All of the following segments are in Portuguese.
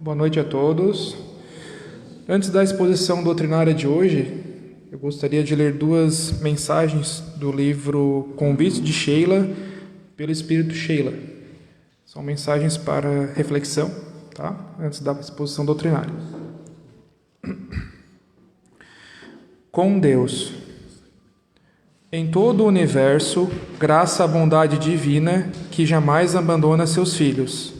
Boa noite a todos. Antes da exposição doutrinária de hoje, eu gostaria de ler duas mensagens do livro Convite de Sheila, pelo Espírito Sheila. São mensagens para reflexão, tá? Antes da exposição doutrinária. Com Deus. Em todo o universo, graça à bondade divina que jamais abandona seus filhos.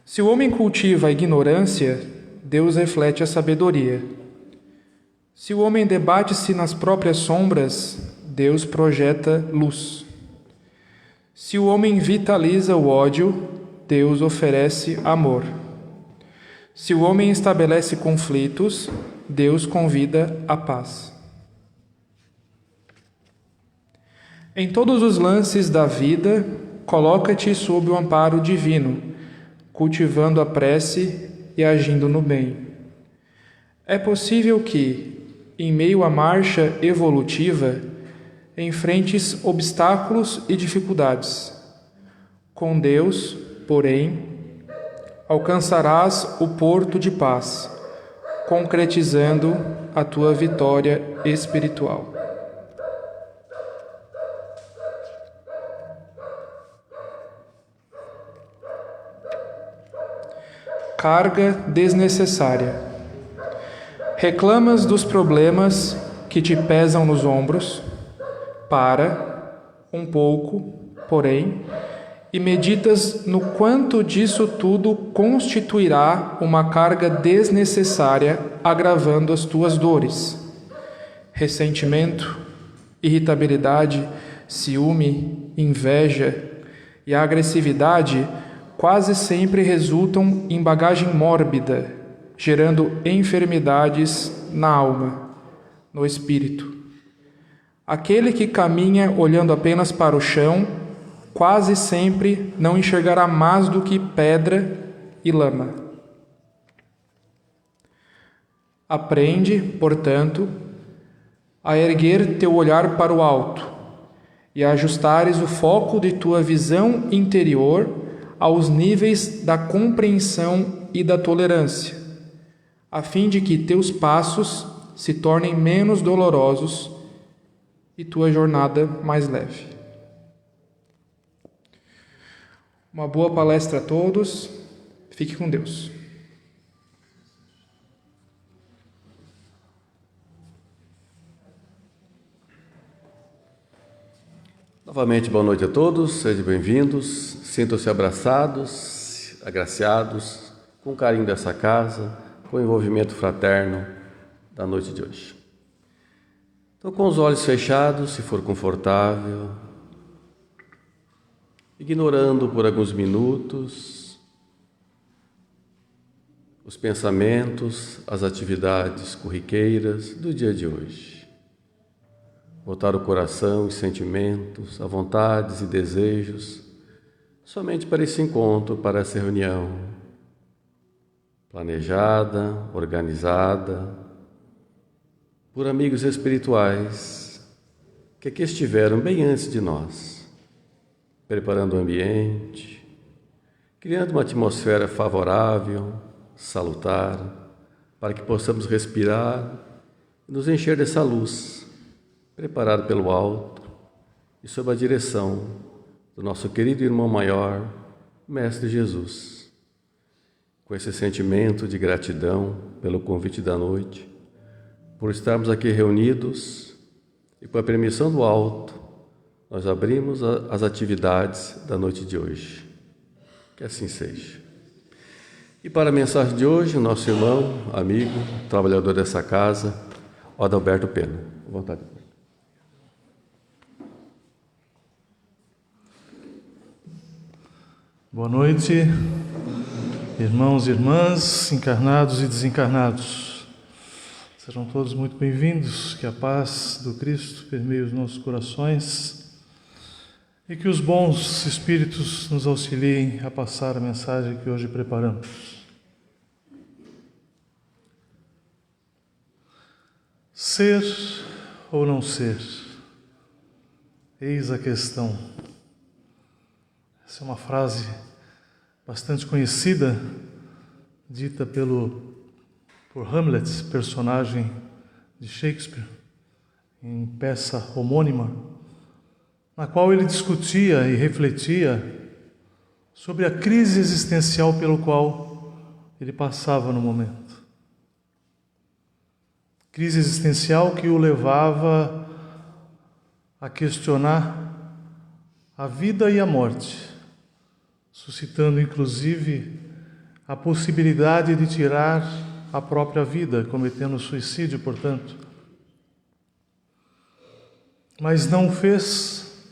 Se o homem cultiva a ignorância, Deus reflete a sabedoria. Se o homem debate-se nas próprias sombras, Deus projeta luz. Se o homem vitaliza o ódio, Deus oferece amor. Se o homem estabelece conflitos, Deus convida a paz. Em todos os lances da vida, coloca-te sob o amparo divino, cultivando a prece e agindo no bem. É possível que, em meio à marcha evolutiva, enfrentes obstáculos e dificuldades. Com Deus, porém, alcançarás o porto de paz, concretizando a tua vitória espiritual. Carga desnecessária. Reclamas dos problemas que te pesam nos ombros, para, um pouco, porém, e meditas no quanto disso tudo constituirá uma carga desnecessária, agravando as tuas dores. Ressentimento, irritabilidade, ciúme, inveja e a agressividade quase sempre resultam em bagagem mórbida, gerando enfermidades na alma, no espírito. Aquele que caminha olhando apenas para o chão, quase sempre não enxergará mais do que pedra e lama. Aprende, portanto, a erguer teu olhar para o alto e a ajustares o foco de tua visão interior aos níveis da compreensão e da tolerância, a fim de que teus passos se tornem menos dolorosos e tua jornada mais leve. Uma boa palestra a todos. Fique com Deus. Novamente, boa noite a todos, sejam bem-vindos, sintam-se abraçados, agraciados, com o carinho dessa casa, com o envolvimento fraterno da noite de hoje. Então, com os olhos fechados, se for confortável, ignorando por alguns minutos os pensamentos, as atividades corriqueiras do dia de hoje. Voltar o coração e sentimentos, a vontades e desejos, somente para esse encontro, para essa reunião, planejada, organizada, por amigos espirituais que aqui estiveram bem antes de nós, preparando o ambiente, criando uma atmosfera favorável, salutar, para que possamos respirar e nos encher dessa luz, preparado pelo alto e sob a direção do nosso querido irmão maior, Mestre Jesus. Com esse sentimento de gratidão pelo convite da noite, por estarmos aqui reunidos e com a permissão do alto, nós abrimos as atividades da noite de hoje. Que assim seja. E para a mensagem de hoje, o nosso irmão, amigo, trabalhador dessa casa, Adalberto Pena. À vontade. Boa noite, irmãos e irmãs, encarnados e desencarnados. Sejam todos muito bem-vindos, que a paz do Cristo permeie os nossos corações e que os bons espíritos nos auxiliem a passar a mensagem que hoje preparamos. Ser ou não ser? Eis a questão. Essa é uma frase bastante conhecida dita por Hamlet, personagem de Shakespeare, em peça homônima, na qual ele discutia e refletia sobre a crise existencial pelo qual ele passava no momento. Crise existencial que o levava a questionar a vida e a morte, suscitando inclusive a possibilidade de tirar a própria vida, cometendo suicídio, portanto. Mas não o fez,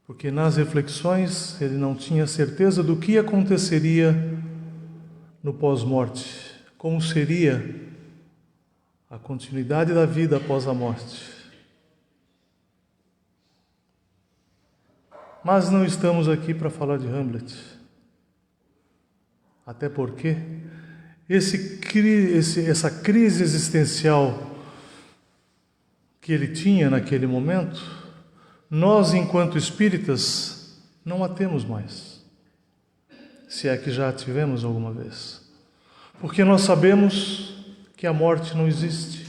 porque nas reflexões ele não tinha certeza do que aconteceria no pós-morte, como seria a continuidade da vida após a morte. Mas não estamos aqui para falar de Hamlet. Até porque essa crise existencial que ele tinha naquele momento, nós, enquanto espíritas, não a temos mais. Se é que já a tivemos alguma vez. Porque nós sabemos que a morte não existe.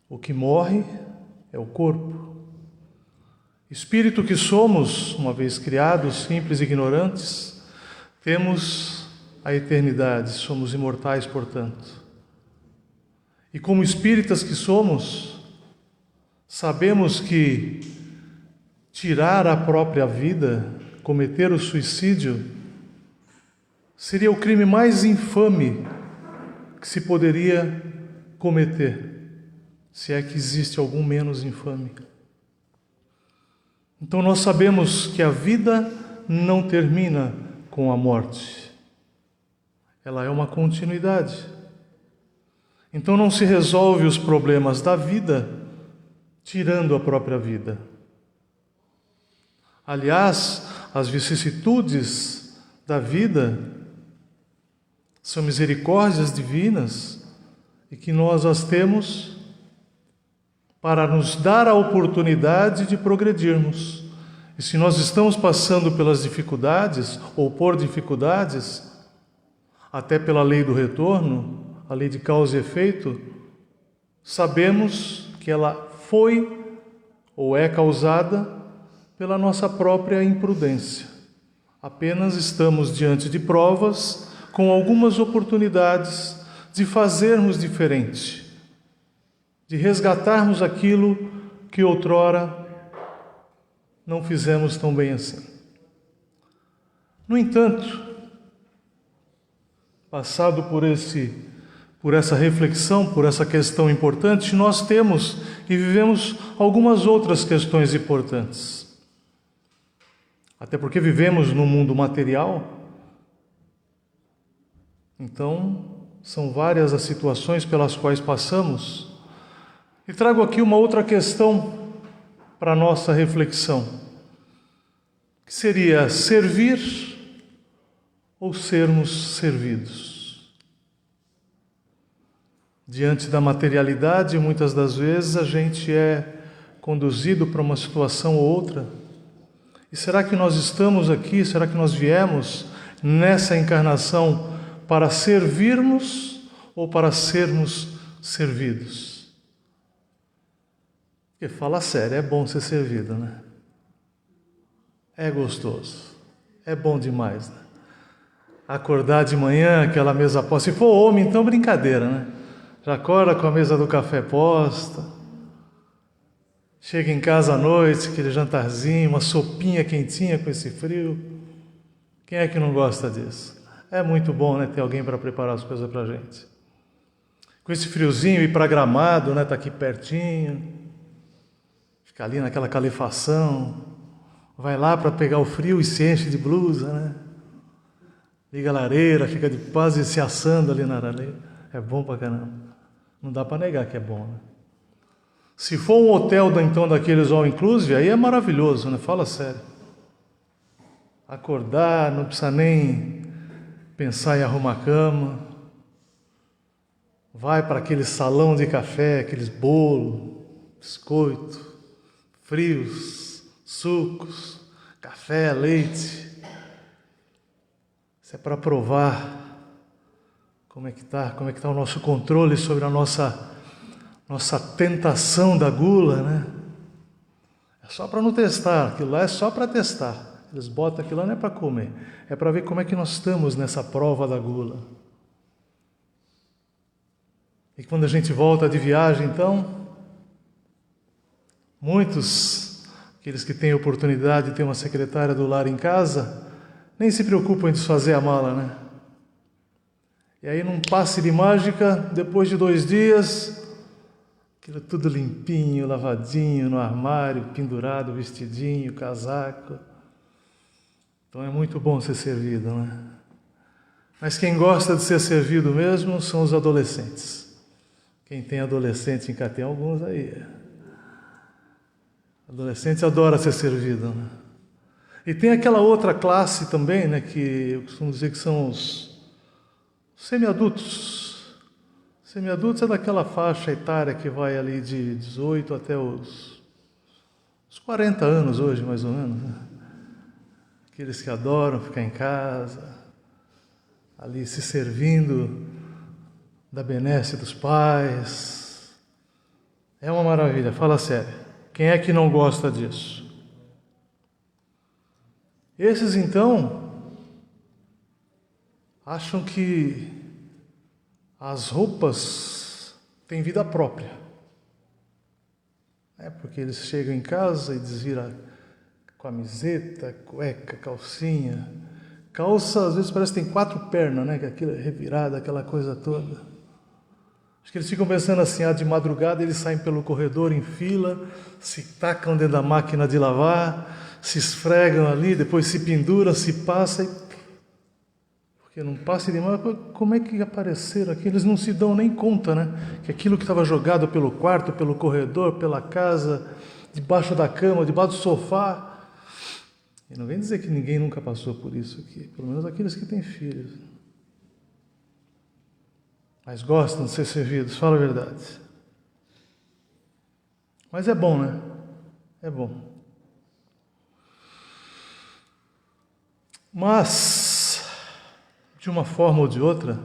O que morre é o corpo. Espírito que somos, uma vez criados, simples e ignorantes, temos a eternidade, somos imortais, portanto. E como espíritas que somos, sabemos que tirar a própria vida, cometer o suicídio, seria o crime mais infame que se poderia cometer, se é que existe algum menos infame. Então nós sabemos que a vida não termina com a morte. Ela é uma continuidade. Então não se resolve os problemas da vida tirando a própria vida. Aliás, as vicissitudes da vida são misericórdias divinas e que nós as temos para nos dar a oportunidade de progredirmos. E se nós estamos passando pelas dificuldades, ou por dificuldades, até pela lei do retorno, a lei de causa e efeito, sabemos que ela foi ou é causada pela nossa própria imprudência. Apenas estamos diante de provas com algumas oportunidades de fazermos diferente, de resgatarmos aquilo que outrora não fizemos tão bem assim. No entanto, passado por essa reflexão, por essa questão importante, nós temos e vivemos algumas outras questões importantes. Até porque vivemos num mundo material. Então, são várias as situações pelas quais passamos. E trago aqui uma outra questão para a nossa reflexão, que seria servir ou sermos servidos. Diante da materialidade, muitas das vezes a gente é conduzido para uma situação ou outra. E será que nós estamos aqui, será que nós viemos nessa encarnação para servirmos ou para sermos servidos? Porque fala sério, é bom ser servido, né? É gostoso, é bom demais, né? Acordar de manhã, aquela mesa posta. Se for homem, então brincadeira, né? Já acorda com a mesa do café posta, chega em casa à noite, aquele jantarzinho, uma sopinha quentinha com esse frio. Quem é que não gosta disso? É muito bom, né, ter alguém para preparar as coisas para a gente. Com esse friozinho, ir para Gramado, né, tá aqui pertinho, fica ali naquela calefação, vai lá para pegar o frio e se enche de blusa, né? Liga a lareira, fica de quase se assando ali na lareira. É bom pra caramba. Não dá para negar que é bom, né? Se for um hotel, então, daqueles all inclusive, aí é maravilhoso, né? Fala sério. Acordar, não precisa nem pensar em arrumar a cama. Vai para aquele salão de café, aqueles bolos, biscoito, frios, sucos, café, leite. Isso é para provar como é que tá o nosso controle sobre a nossa tentação da gula, né? É só para não testar, aquilo lá é só para testar. Eles botam aquilo lá não é para comer, é para ver como é que nós estamos nessa prova da gula. E quando a gente volta de viagem, então, muitos, aqueles que têm a oportunidade de ter uma secretária do lar em casa, nem se preocupam em desfazer a mala, né? E aí, num passe de mágica, depois de 2 dias, aquilo tudo limpinho, lavadinho, no armário, pendurado, vestidinho, casaco. Então é muito bom ser servido, né? Mas quem gosta de ser servido mesmo são os adolescentes. Quem tem adolescente em casa, tem alguns aí. Adolescente adora ser servido, né? E tem aquela outra classe também, né, que eu costumo dizer que são os semi-adultos. Semi-adultos é daquela faixa etária que vai ali de 18 até os 40 anos hoje, mais ou menos, né? Aqueles que adoram ficar em casa, ali se servindo da benesse dos pais. É uma maravilha, fala sério. Quem é que não gosta disso? Esses, então, acham que as roupas têm vida própria. É porque eles chegam em casa e desviram camiseta, cueca, calcinha. Calça, às vezes parece que tem 4 pernas, né? Que aquilo é revirada, aquela coisa toda. Acho que eles ficam pensando assim, de madrugada eles saem pelo corredor em fila, se tacam dentro da máquina de lavar, se esfregam ali, depois se penduram, se passam. Porque não passa de mal, como é que apareceram aqui? Eles não se dão nem conta, né? Que aquilo que estava jogado pelo quarto, pelo corredor, pela casa, debaixo da cama, debaixo do sofá. E não vem dizer que ninguém nunca passou por isso aqui, pelo menos aqueles que têm filhos. Mas gostam de ser servidos, fala a verdade. Mas é bom, né? É bom. Mas, de uma forma ou de outra,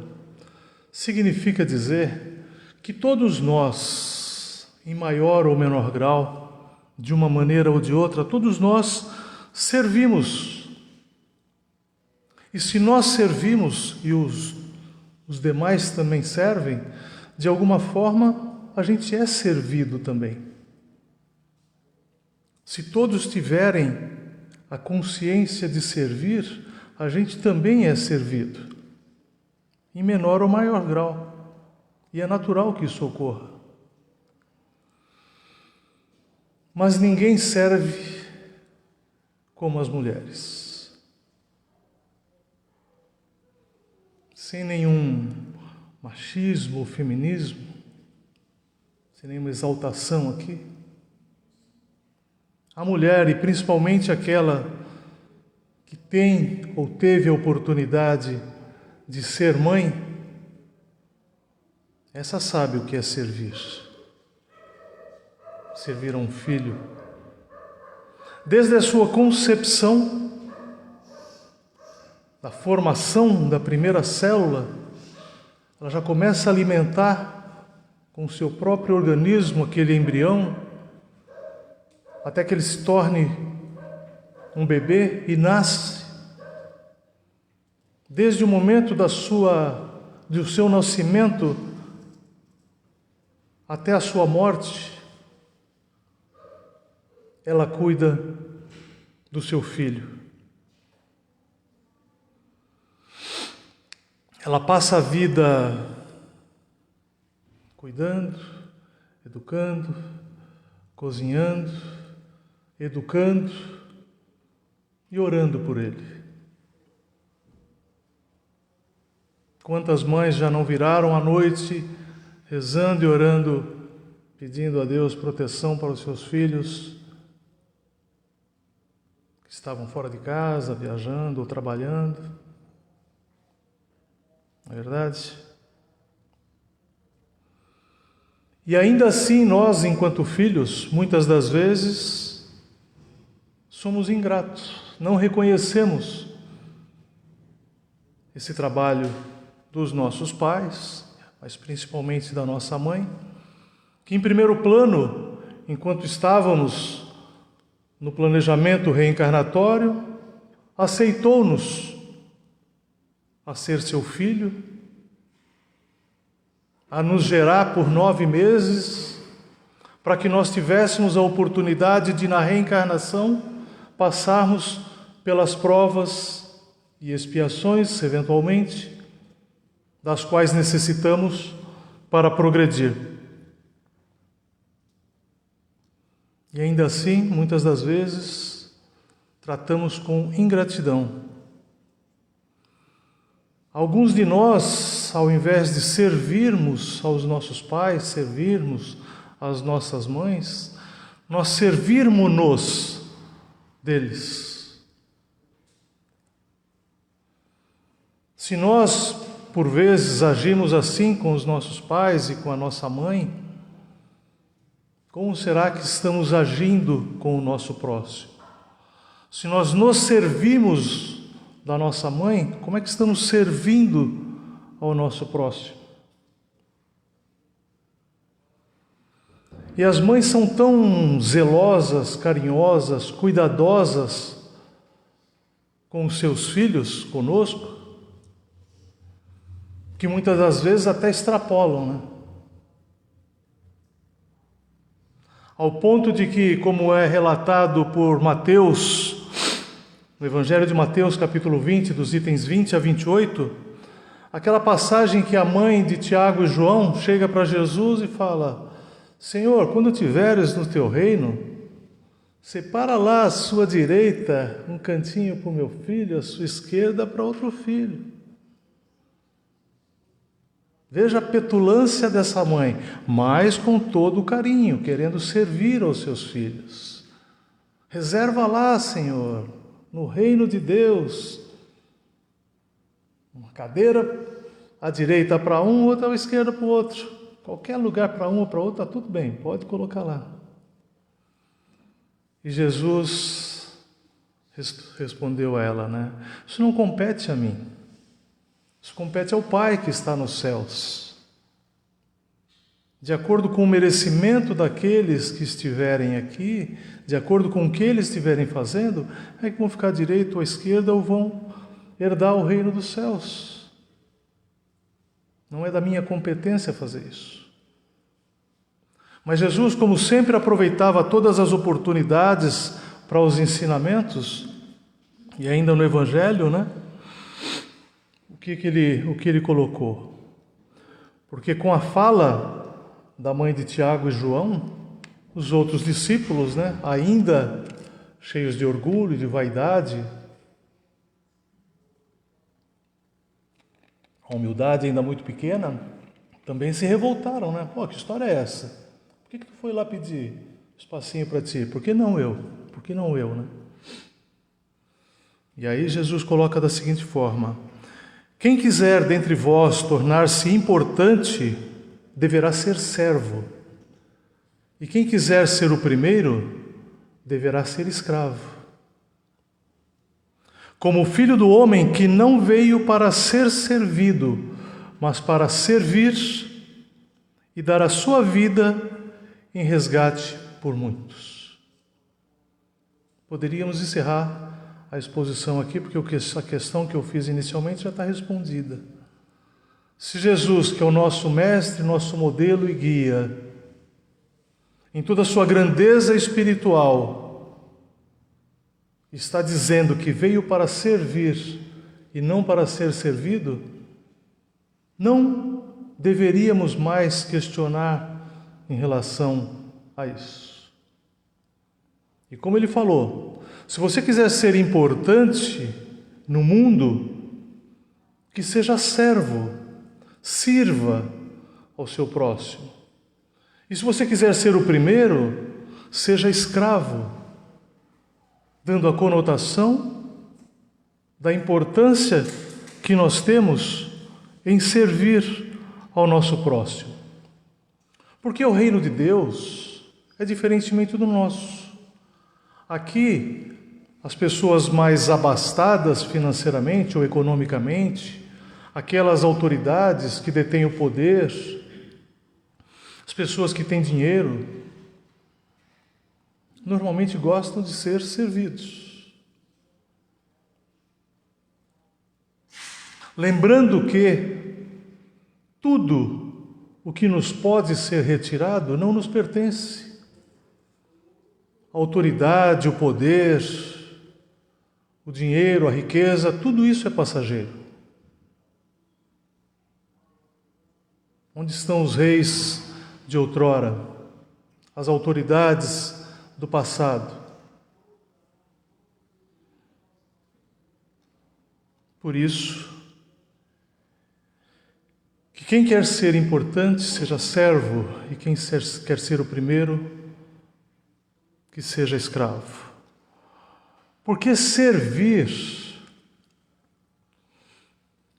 significa dizer que todos nós, em maior ou menor grau, de uma maneira ou de outra, todos nós servimos. E se nós servimos e os demais também servem, de alguma forma a gente é servido também. Se todos tiverem a consciência de servir, a gente também é servido, em menor ou maior grau. E é natural que isso ocorra. Mas ninguém serve como as mulheres. Sem nenhum machismo ou feminismo, sem nenhuma exaltação aqui. A mulher, e principalmente aquela que tem ou teve a oportunidade de ser mãe, essa sabe o que é servir. Servir a um filho. Desde a sua concepção, da formação da primeira célula, ela já começa a alimentar com o seu próprio organismo aquele embrião, até que ele se torne um bebê e nasce. Desde o momento do seu nascimento até a sua morte, ela cuida do seu filho. Ela passa a vida cuidando, educando, cozinhando, educando e orando por ele. Quantas mães já não viraram à noite rezando e orando, pedindo a Deus proteção para os seus filhos que estavam fora de casa, viajando ou trabalhando? Não é verdade? E ainda assim nós, enquanto filhos, muitas das vezes somos ingratos, não reconhecemos esse trabalho dos nossos pais, mas principalmente da nossa mãe, que em primeiro plano, enquanto estávamos no planejamento reencarnatório, aceitou-nos a ser seu filho, a nos gerar por 9 meses, para que nós tivéssemos a oportunidade de, na reencarnação, passarmos pelas provas e expiações, eventualmente, das quais necessitamos para progredir. E ainda assim, muitas das vezes, tratamos com ingratidão. Alguns de nós, ao invés de servirmos aos nossos pais, servirmos às nossas mães, nós servirmos-nos deles. Se nós, por vezes, agimos assim com os nossos pais e com a nossa mãe, como será que estamos agindo com o nosso próximo? Se nós nos servimos da nossa mãe, como é que estamos servindo ao nosso próximo? E as mães são tão zelosas, carinhosas, cuidadosas com os seus filhos, conosco, que muitas das vezes até extrapolam, né? Ao ponto de que, como é relatado por Mateus, no Evangelho de Mateus, capítulo 20, dos itens 20 a 28, aquela passagem que a mãe de Tiago e João chega para Jesus e fala: Senhor, quando tiveres no teu reino, separa lá à sua direita um cantinho para o meu filho, à sua esquerda para outro filho. Veja a petulância dessa mãe, mas com todo o carinho, querendo servir aos seus filhos. Reserva lá, Senhor, no reino de Deus, uma cadeira à direita para um, outra à esquerda para o outro. Qualquer lugar para um ou para outro, está tudo bem, pode colocar lá. E Jesus respondeu a ela, né? Isso não compete a mim. Isso compete ao Pai que está nos céus. De acordo com o merecimento daqueles que estiverem aqui, de acordo com o que eles estiverem fazendo, é que vão ficar à direita ou à esquerda ou vão herdar o reino dos céus. Não é da minha competência fazer isso. Mas Jesus, como sempre, aproveitava todas as oportunidades para os ensinamentos, e ainda no Evangelho, né? O que ele colocou? Porque com a fala da mãe de Tiago e João, os outros discípulos, né, ainda cheios de orgulho, de vaidade, a humildade ainda muito pequena, também se revoltaram, né? Pô, que história é essa? Por que tu foi lá pedir espacinho para ti? Por que não eu? Por que não eu, né? E aí Jesus coloca da seguinte forma: quem quiser dentre vós tornar-se importante, deverá ser servo. E quem quiser ser o primeiro, deverá ser escravo. Como o Filho do Homem, que não veio para ser servido, mas para servir e dar a sua vida em resgate por muitos. Poderíamos encerrar a exposição aqui, porque a questão que eu fiz inicialmente já está respondida. Se Jesus, que é o nosso mestre, nosso modelo e guia, em toda a sua grandeza espiritual, está dizendo que veio para servir e não para ser servido, não deveríamos mais questionar em relação a isso. E como ele falou, se você quiser ser importante no mundo, que seja servo, sirva ao seu próximo. E se você quiser ser o primeiro, seja escravo, dando a conotação da importância que nós temos em servir ao nosso próximo. Porque o reino de Deus é diferentemente do nosso. Aqui, as pessoas mais abastadas financeiramente ou economicamente, aquelas autoridades que detêm o poder, as pessoas que têm dinheiro, normalmente gostam de ser servidos. Lembrando que tudo o que nos pode ser retirado não nos pertence. A autoridade, o poder, o dinheiro, a riqueza, tudo isso é passageiro. Onde estão os reis de outrora, as autoridades do passado? Por isso, que quem quer ser importante seja servo, e quem quer ser o primeiro, que seja escravo. Porque servir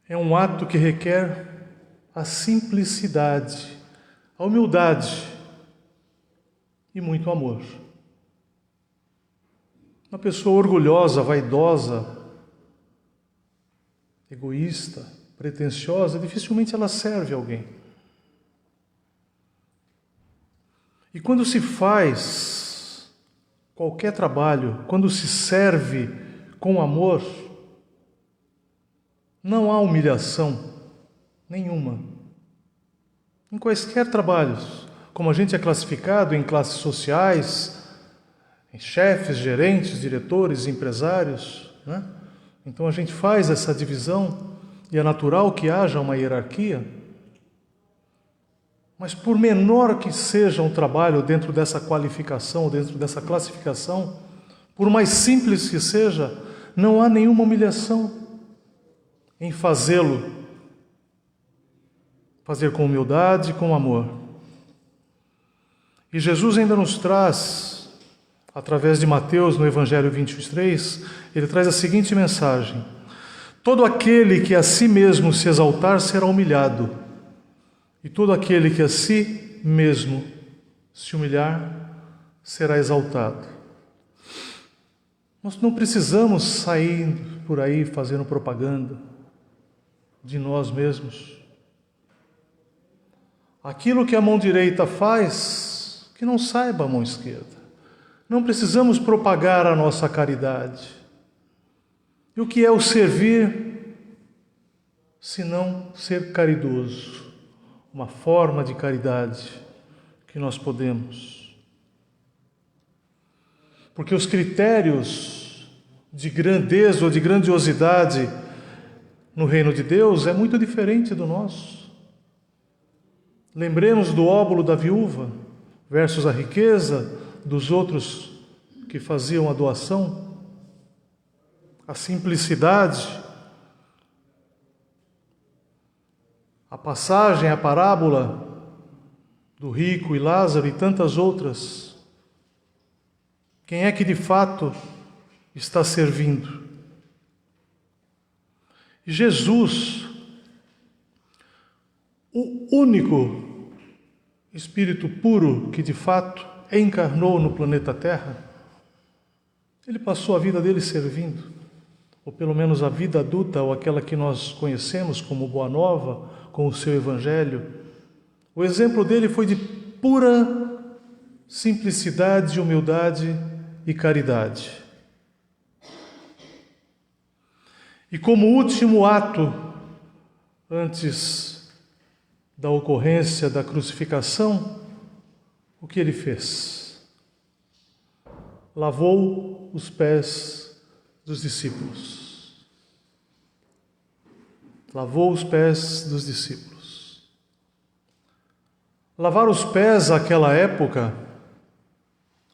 é um ato que requer a simplicidade, a humildade e muito amor. Uma pessoa orgulhosa, vaidosa, egoísta, pretensiosa, dificilmente ela serve alguém. E quando se faz qualquer trabalho, quando se serve com amor, não há humilhação nenhuma. Em quaisquer trabalhos, como a gente é classificado em classes sociais, em chefes, gerentes, diretores, empresários, né? Então a gente faz essa divisão e é natural que haja uma hierarquia. Mas por menor que seja um trabalho dentro dessa qualificação, dentro dessa classificação, por mais simples que seja, não há nenhuma humilhação em fazê-lo. Fazer com humildade e com amor. E Jesus ainda nos traz, através de Mateus, no Evangelho 23, ele traz a seguinte mensagem: todo aquele que a si mesmo se exaltar será humilhado, e todo aquele que a si mesmo se humilhar será exaltado. Nós não precisamos sair por aí fazendo propaganda de nós mesmos. Aquilo que a mão direita faz, que não saiba a mão esquerda. Não precisamos propagar a nossa caridade. E o que é o servir, se não ser caridoso? Uma forma de caridade que nós podemos. Porque os critérios de grandeza ou de grandiosidade no reino de Deus é muito diferente do nosso. Lembremos do óbolo da viúva versus a riqueza dos outros que faziam a doação, a simplicidade, a passagem, a parábola do rico e Lázaro e tantas outras. Quem é que de fato está servindo? E Jesus, o único Espírito puro que de fato encarnou no planeta Terra, ele passou a vida dele servindo, ou pelo menos a vida adulta, ou aquela que nós conhecemos como Boa Nova, com o seu Evangelho. O exemplo dele foi de pura simplicidade, humildade e caridade. E como último ato, antes da ocorrência da crucificação, o que ele fez? Lavou os pés dos discípulos. Lavou os pés dos discípulos. Lavar os pés naquela época,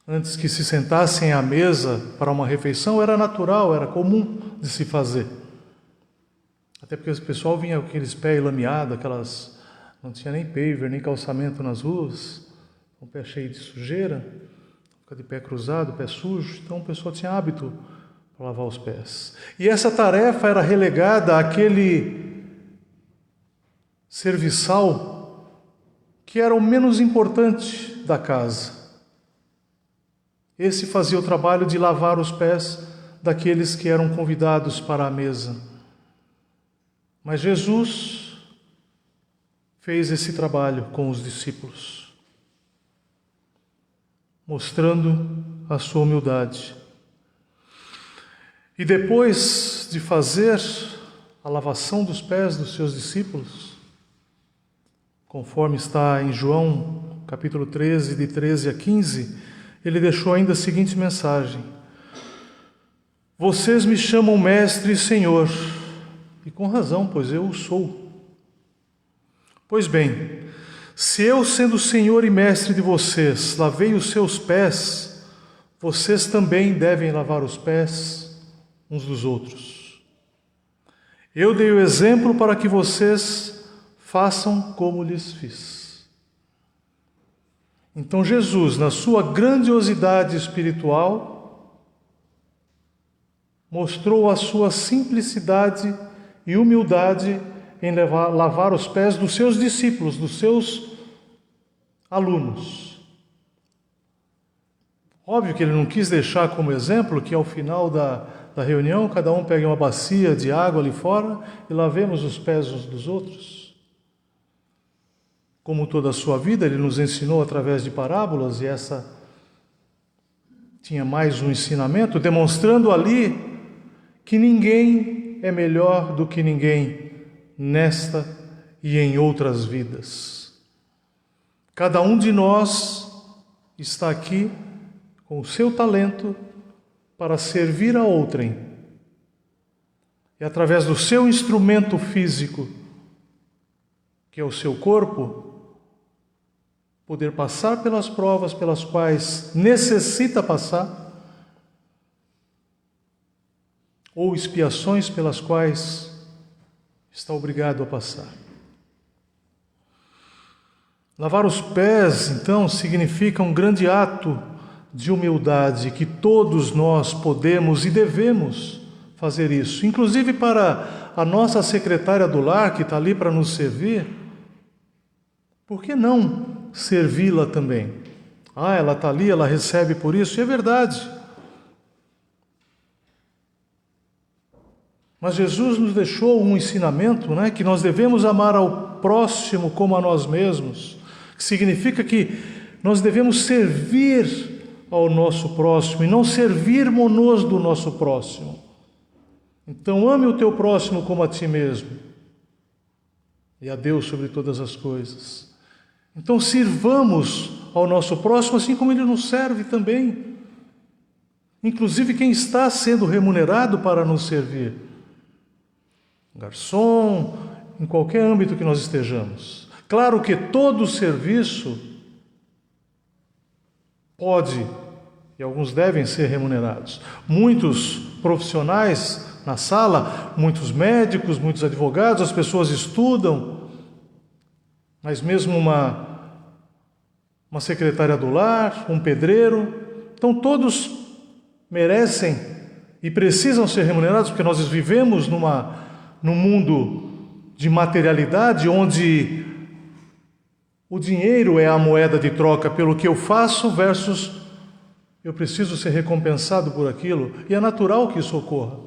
antes que se sentassem à mesa para uma refeição, era natural, era comum de se fazer. Até porque o pessoal vinha com aqueles pés lameados, não tinha nem paver, nem calçamento nas ruas, um pé cheio de sujeira, fica de pé cruzado, pé sujo, então o pessoal tinha hábito para lavar os pés. E essa tarefa era relegada àquele serviçal que era o menos importante da casa. Esse fazia o trabalho de lavar os pés daqueles que eram convidados para a mesa. Mas Jesus fez esse trabalho com os discípulos, mostrando a sua humildade. E depois de fazer a lavação dos pés dos seus discípulos, conforme está em João, capítulo 13, de 13 a 15, ele deixou ainda a seguinte mensagem: vocês me chamam mestre e senhor, e com razão, pois eu o sou. Pois bem, se eu, sendo senhor e mestre de vocês, lavei os seus pés, vocês também devem lavar os pés uns dos outros. Eu dei o exemplo para que vocês façam como lhes fiz. Então Jesus, na sua grandiosidade espiritual, mostrou a sua simplicidade e humildade em lavar os pés dos seus discípulos, dos seus alunos. Óbvio que ele não quis deixar como exemplo que ao final da reunião cada um pegue uma bacia de água ali fora e lavemos os pés uns dos outros. Como toda a sua vida, ele nos ensinou através de parábolas, e essa tinha mais um ensinamento, demonstrando ali que ninguém é melhor do que ninguém nesta e em outras vidas. Cada um de nós está aqui com o seu talento para servir a outrem, e através do seu instrumento físico, que é o seu corpo, poder passar pelas provas pelas quais necessita passar, ou expiações pelas quais está obrigado a passar. Lavar os pés, então, significa um grande ato de humildade, que todos nós podemos e devemos fazer isso. Inclusive para a nossa secretária do lar, que está ali para nos servir, por que não servi-la também? Ela está ali, ela recebe por isso, e é verdade. Mas Jesus nos deixou um ensinamento, que nós devemos amar ao próximo como a nós mesmos, que significa que nós devemos servir ao nosso próximo e não servirmos-nos do nosso próximo. Então ame o teu próximo como a ti mesmo, e a Deus sobre todas as coisas. Então sirvamos ao nosso próximo assim como ele nos serve também, inclusive quem está sendo remunerado para nos servir. Garçom, em qualquer âmbito que nós estejamos. Claro que todo serviço pode, e alguns devem ser remunerados. Muitos profissionais na sala, muitos médicos, muitos advogados, as pessoas estudam, mas mesmo uma secretária do lar, um pedreiro, então todos merecem e precisam ser remunerados, porque nós vivemos num mundo de materialidade, onde o dinheiro é a moeda de troca pelo que eu faço versus eu preciso ser recompensado por aquilo, e é natural que isso ocorra.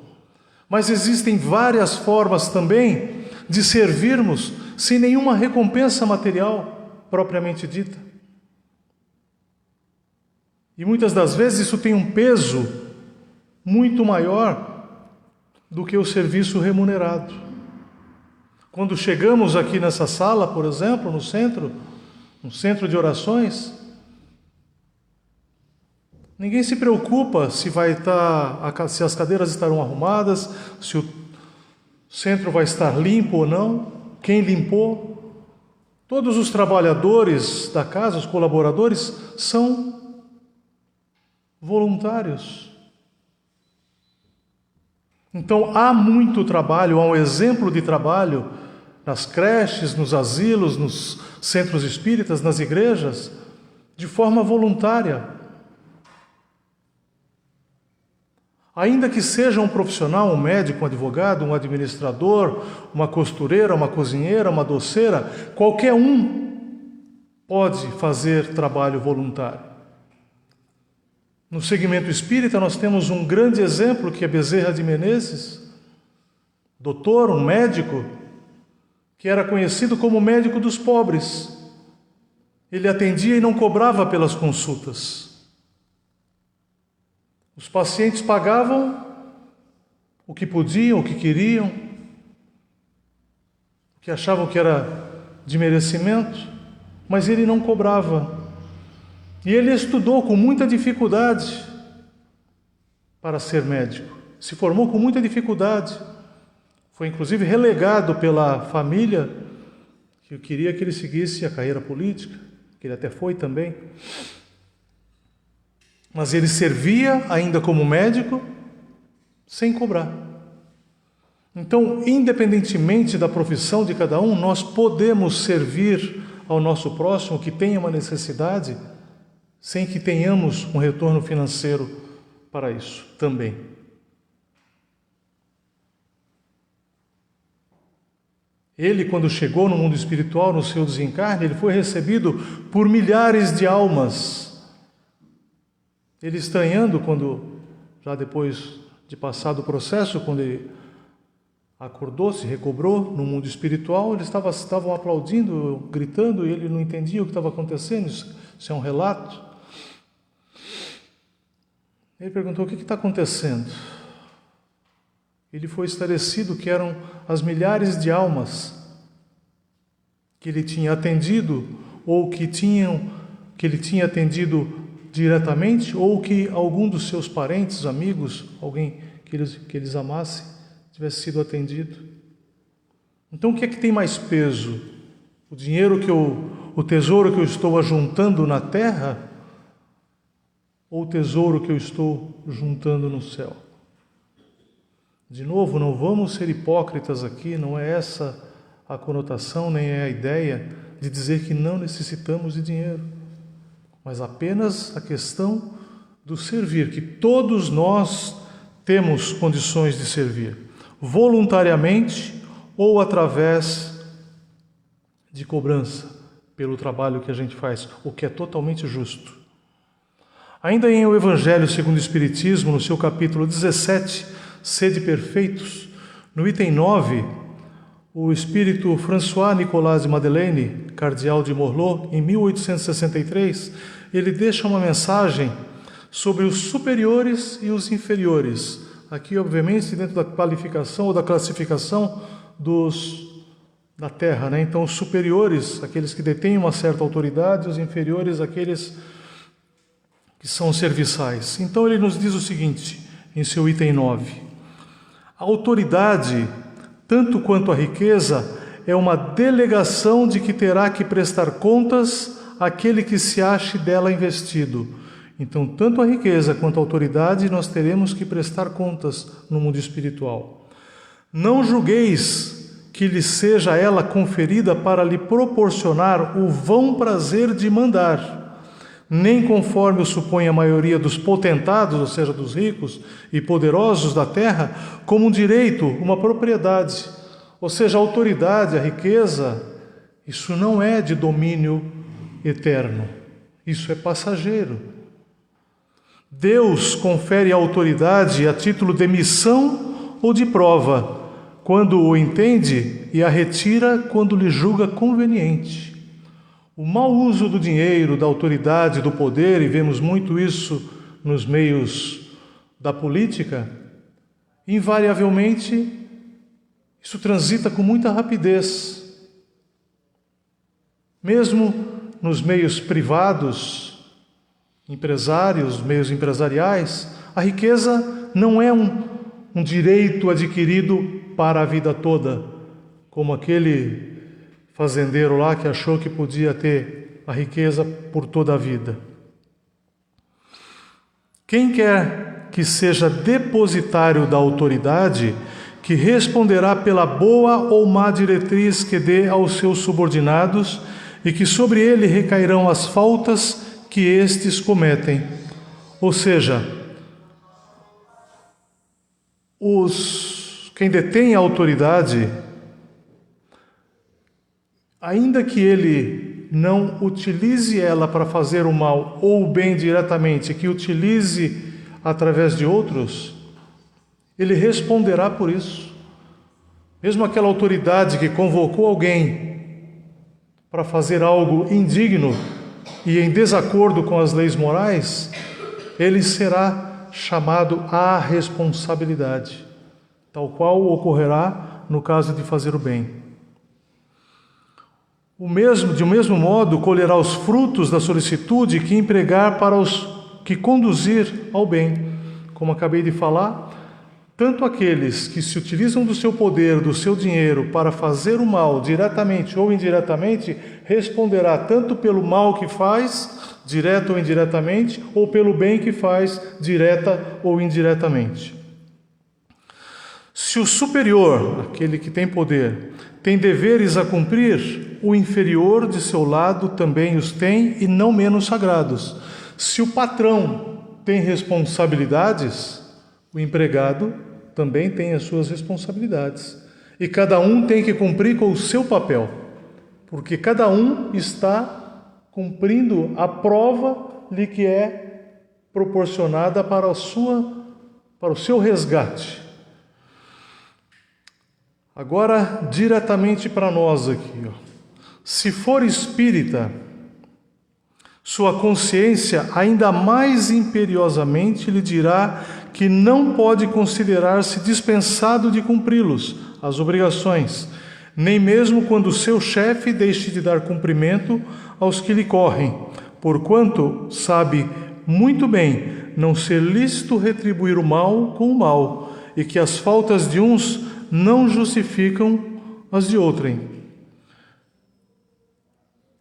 Mas existem várias formas também de servirmos sem nenhuma recompensa material propriamente dita. E muitas das vezes isso tem um peso muito maior do que o serviço remunerado. Quando chegamos aqui nessa sala, por exemplo, no centro de orações, ninguém se preocupa se se as cadeiras estarão arrumadas, se o centro vai estar limpo ou não, quem limpou. Todos os trabalhadores da casa, os colaboradores, são voluntários. Então há muito trabalho, há um exemplo de trabalho nas creches, nos asilos, nos centros espíritas, nas igrejas, de forma voluntária. Ainda que seja um profissional, um médico, um advogado, um administrador, uma costureira, uma cozinheira, uma doceira, qualquer um pode fazer trabalho voluntário. No segmento espírita nós temos um grande exemplo que é Bezerra de Menezes, doutor, um médico, que era conhecido como médico dos pobres. Ele atendia e não cobrava pelas consultas. Os pacientes pagavam o que podiam, o que queriam, o que achavam que era de merecimento, mas ele não cobrava. E ele estudou com muita dificuldade para ser médico. Se formou com muita dificuldade. Foi inclusive relegado pela família, que queria que ele seguisse a carreira política, que ele até foi também. Mas ele servia ainda como médico, sem cobrar. Então, independentemente da profissão de cada um, nós podemos servir ao nosso próximo que tenha uma necessidade, sem que tenhamos um retorno financeiro para isso também. Ele, quando chegou no mundo espiritual, no seu desencarne, ele foi recebido por milhares de almas. Ele estranhando quando, já depois de passado o processo, quando ele acordou, se recobrou no mundo espiritual, eles estavam aplaudindo, gritando, e ele não entendia o que estava acontecendo. Isso é um relato. Ele perguntou: o que está acontecendo? Ele foi esclarecido que eram as milhares de almas que ele tinha atendido, ou que ele tinha atendido diretamente, ou que algum dos seus parentes, amigos, alguém que eles amassem, tivesse sido atendido. Então, o que é que tem mais peso? O tesouro que eu estou ajuntando na terra, ou o tesouro que eu estou juntando no céu? De novo, não vamos ser hipócritas aqui, não é essa a conotação, nem é a ideia de dizer que não necessitamos de dinheiro, mas apenas a questão do servir, que todos nós temos condições de servir, voluntariamente ou através de cobrança pelo trabalho que a gente faz, o que é totalmente justo. Ainda em O Evangelho segundo o Espiritismo, no seu capítulo 17, Sede perfeitos, no item 9, o espírito François Nicolas de Madeleine, cardeal de Morlot, em 1863, ele deixa uma mensagem sobre os superiores e os inferiores. Aqui, obviamente, dentro da qualificação ou da classificação da terra, né? Então, os superiores, aqueles que detêm uma certa autoridade, os inferiores, aqueles que são serviçais. Então, ele nos diz o seguinte, em seu item 9: a autoridade, tanto quanto a riqueza, é uma delegação de que terá que prestar contas àquele que se ache dela investido. Então, tanto a riqueza quanto a autoridade, nós teremos que prestar contas no mundo espiritual. Não julgueis que lhe seja ela conferida para lhe proporcionar o vão prazer de mandar, nem conforme o supõe a maioria dos potentados, ou seja, dos ricos e poderosos da terra, como um direito, uma propriedade. Ou seja, a autoridade, a riqueza, isso não é de domínio eterno, isso é passageiro. Deus confere a autoridade a título de missão ou de prova, quando o entende, e a retira quando lhe julga conveniente. O mau uso do dinheiro, da autoridade, do poder, e vemos muito isso nos meios da política, invariavelmente isso transita com muita rapidez. Mesmo nos meios privados, empresários, meios empresariais, a riqueza não é um direito adquirido para a vida toda, como aquele fazendeiro lá que achou que podia ter a riqueza por toda a vida. Quem quer que seja depositário da autoridade, que responderá pela boa ou má diretriz que dê aos seus subordinados, e que sobre ele recairão as faltas que estes cometem. Ou seja, quem detém a autoridade, ainda que ele não utilize ela para fazer o mal ou o bem diretamente, que utilize através de outros, ele responderá por isso. Mesmo aquela autoridade que convocou alguém para fazer algo indigno e em desacordo com as leis morais, ele será chamado à responsabilidade, tal qual ocorrerá no caso de fazer o bem. De um mesmo modo, colherá os frutos da solicitude que empregar para os que conduzir ao bem. Como acabei de falar, tanto aqueles que se utilizam do seu poder, do seu dinheiro, para fazer o mal, diretamente ou indiretamente, responderá tanto pelo mal que faz, direto ou indiretamente, ou pelo bem que faz, direta ou indiretamente. Se o superior, aquele que tem poder, tem deveres a cumprir, o inferior de seu lado também os tem, e não menos sagrados. Se o patrão tem responsabilidades, o empregado também tem as suas responsabilidades. E cada um tem que cumprir com o seu papel, porque cada um está cumprindo a prova lhe que é proporcionada para o seu resgate. Agora, diretamente para nós aqui, se for espírita, sua consciência ainda mais imperiosamente lhe dirá que não pode considerar-se dispensado de cumpri-los, as obrigações, nem mesmo quando seu chefe deixe de dar cumprimento aos que lhe correm, porquanto sabe muito bem não ser lícito retribuir o mal com o mal, e que as faltas de uns não justificam as de outrem.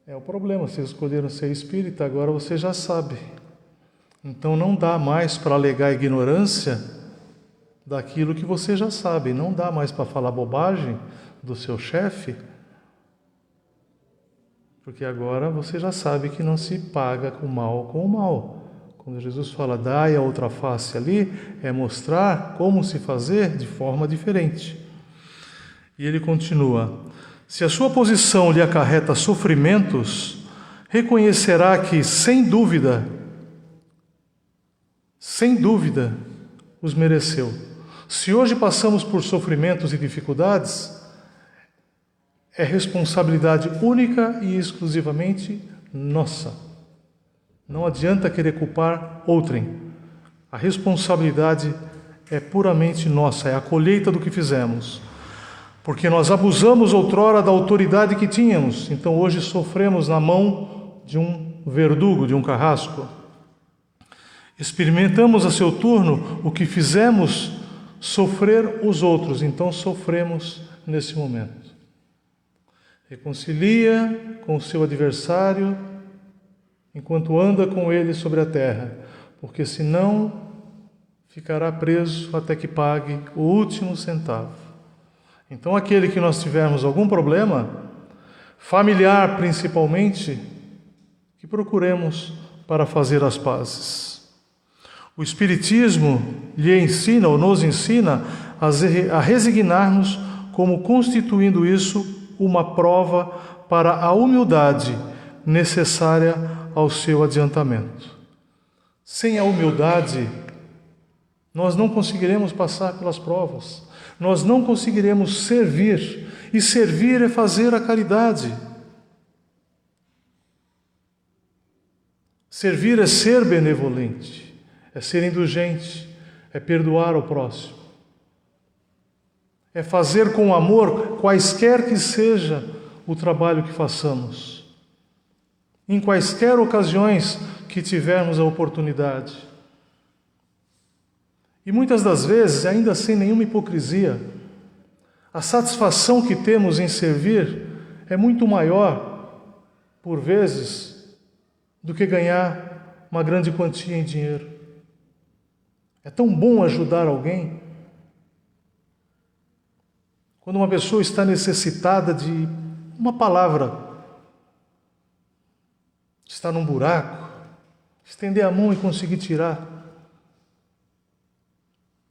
É o problema, vocês escolheram ser espírita, agora você já sabe. Então não dá mais para alegar ignorância daquilo que você já sabe, não dá mais para falar bobagem do seu chefe, porque agora você já sabe que não se paga com o mal. Quando Jesus fala, dai a outra face ali, é mostrar como se fazer de forma diferente. E ele continua, se a sua posição lhe acarreta sofrimentos, reconhecerá que, sem dúvida, os mereceu. Se hoje passamos por sofrimentos e dificuldades, é responsabilidade única e exclusivamente nossa. Não adianta querer culpar outrem. A responsabilidade é puramente nossa, é a colheita do que fizemos. Porque nós abusamos outrora da autoridade que tínhamos, então hoje sofremos na mão de um verdugo, de um carrasco. Experimentamos a seu turno o que fizemos sofrer os outros, então sofremos nesse momento. Reconcilia com o seu adversário enquanto anda com ele sobre a terra, porque senão ficará preso até que pague o último centavo. Então aquele que nós tivermos algum problema, familiar principalmente, que procuremos para fazer as pazes. O Espiritismo lhe ensina ou nos ensina a resignar-nos como constituindo isso uma prova para a humildade necessária ao seu adiantamento. Sem a humildade, nós não conseguiremos passar pelas provas, nós não conseguiremos servir, e servir é fazer a caridade. Servir é ser benevolente, é ser indulgente, é perdoar ao próximo. É fazer com amor, quaisquer que seja o trabalho que façamos. Em quaisquer ocasiões que tivermos a oportunidade. E muitas das vezes, ainda sem nenhuma hipocrisia, a satisfação que temos em servir é muito maior, por vezes, do que ganhar uma grande quantia em dinheiro. É tão bom ajudar alguém. Quando uma pessoa está necessitada de uma palavra, está num buraco, estender a mão e conseguir tirar.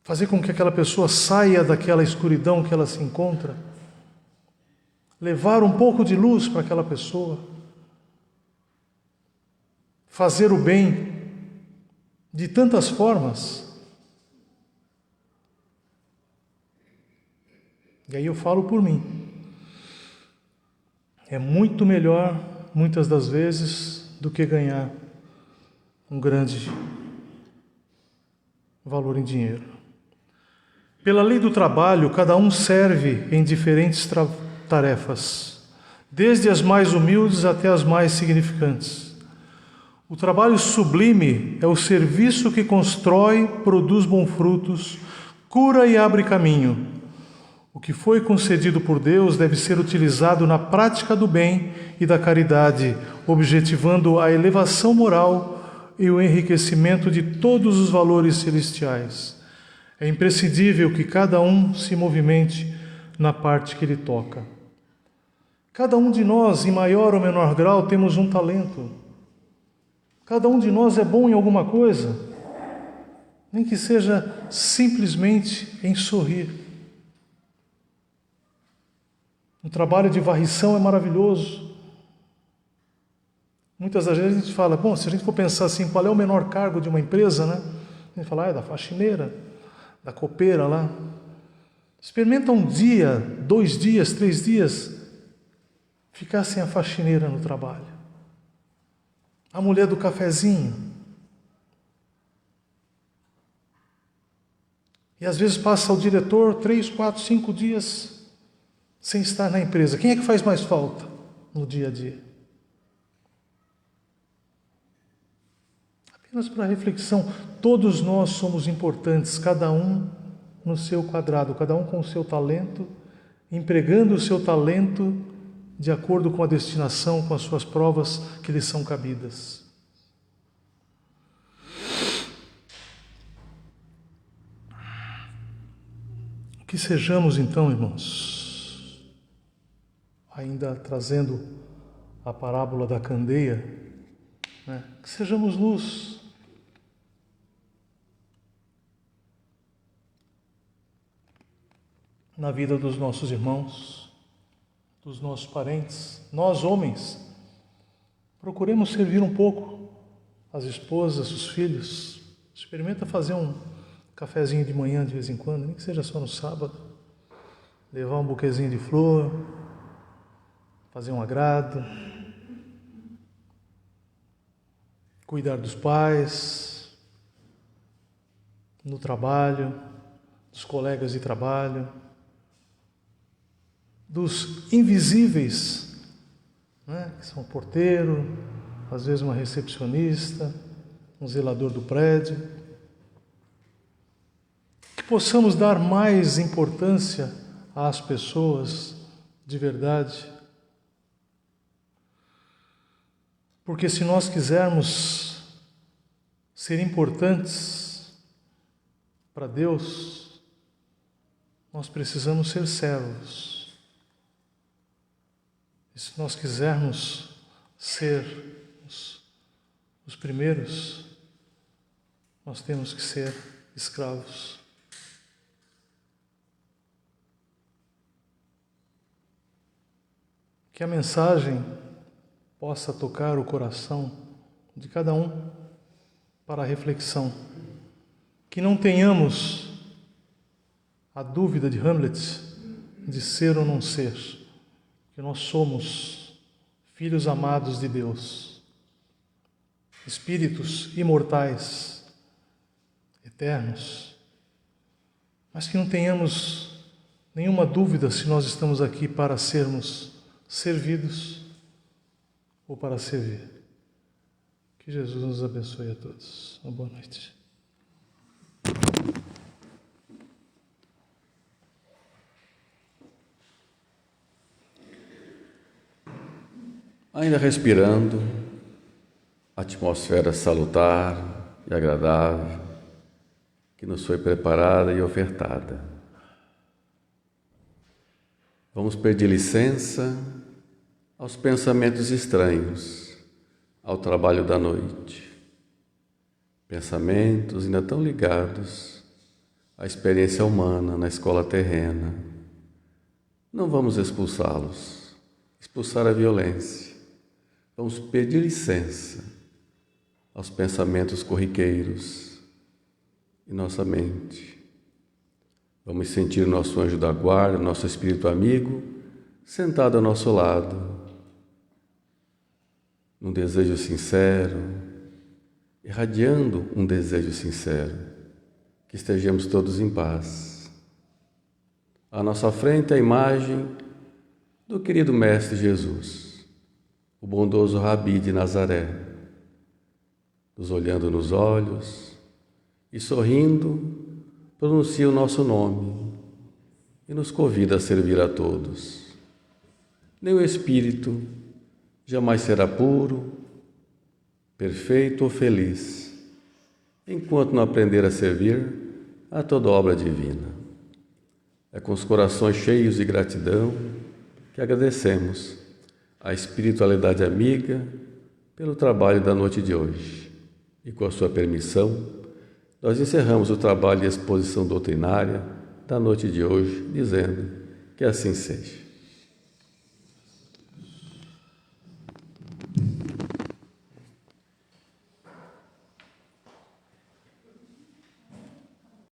Fazer com que aquela pessoa saia daquela escuridão que ela se encontra. Levar um pouco de luz para aquela pessoa. Fazer o bem de tantas formas. E aí eu falo por mim. É muito melhor, muitas das vezes, do que ganhar um grande valor em dinheiro. Pela lei do trabalho, cada um serve em diferentes tarefas, desde as mais humildes até as mais significantes. O trabalho sublime é o serviço que constrói, produz bons frutos, cura e abre caminho. O que foi concedido por Deus deve ser utilizado na prática do bem e da caridade, objetivando a elevação moral e o enriquecimento de todos os valores celestiais. É imprescindível que cada um se movimente na parte que lhe toca. Cada um de nós, em maior ou menor grau, temos um talento. Cada um de nós é bom em alguma coisa, nem que seja simplesmente em sorrir. Um trabalho de varrição é maravilhoso. Muitas das vezes a gente fala, bom, se a gente for pensar assim, qual é o menor cargo de uma empresa, né? A gente fala, é da faxineira, da copeira lá. Experimenta um dia, 2 dias, 3 dias, ficar sem a faxineira no trabalho. A mulher do cafezinho. E às vezes passa o diretor 3, 4, 5 dias sem estar na empresa. Quem é que faz mais falta no dia a dia? Apenas para reflexão, todos nós somos importantes, cada um no seu quadrado, cada um com o seu talento, empregando o seu talento de acordo com a destinação, com as suas provas que lhes são cabidas. Que sejamos então, irmãos, ainda trazendo a parábola da candeia, né? Que sejamos luz. Na vida dos nossos irmãos, dos nossos parentes, nós homens, procuremos servir um pouco as esposas, os filhos. Experimenta fazer um cafezinho de manhã de vez em quando, nem que seja só no sábado, levar um buquezinho de flor, fazer um agrado, cuidar dos pais, no trabalho, dos colegas de trabalho, dos invisíveis, né, que são o porteiro, às vezes uma recepcionista, um zelador do prédio. Que possamos dar mais importância às pessoas de verdade. Porque se nós quisermos ser importantes para Deus, nós precisamos ser servos. E se nós quisermos ser os primeiros, nós temos que ser escravos. Que a mensagem possa tocar o coração de cada um para a reflexão. Que não tenhamos a dúvida de Hamlet de ser ou não ser, que nós somos filhos amados de Deus, espíritos imortais, eternos, mas que não tenhamos nenhuma dúvida se nós estamos aqui para sermos servidos ou para servir. Que Jesus nos abençoe a todos. Uma boa noite. Ainda respirando, a atmosfera salutar e agradável que nos foi preparada e ofertada. Vamos pedir licença aos pensamentos estranhos, ao trabalho da noite. Pensamentos ainda tão ligados à experiência humana na escola terrena. Não vamos expulsá-los, expulsar a violência. Vamos pedir licença aos pensamentos corriqueiros em nossa mente. Vamos sentir nosso anjo da guarda, nosso espírito amigo, sentado ao nosso lado, num desejo sincero, irradiando um desejo sincero, que estejamos todos em paz. À nossa frente a imagem do querido Mestre Jesus, o bondoso Rabi de Nazaré, nos olhando nos olhos e sorrindo, pronuncia o nosso nome e nos convida a servir a todos. Nem o espírito jamais será puro, perfeito ou feliz, enquanto não aprender a servir a toda obra divina. É com os corações cheios de gratidão que agradecemos a espiritualidade amiga pelo trabalho da noite de hoje. E com a sua permissão, nós encerramos o trabalho de exposição doutrinária da noite de hoje, dizendo que assim seja.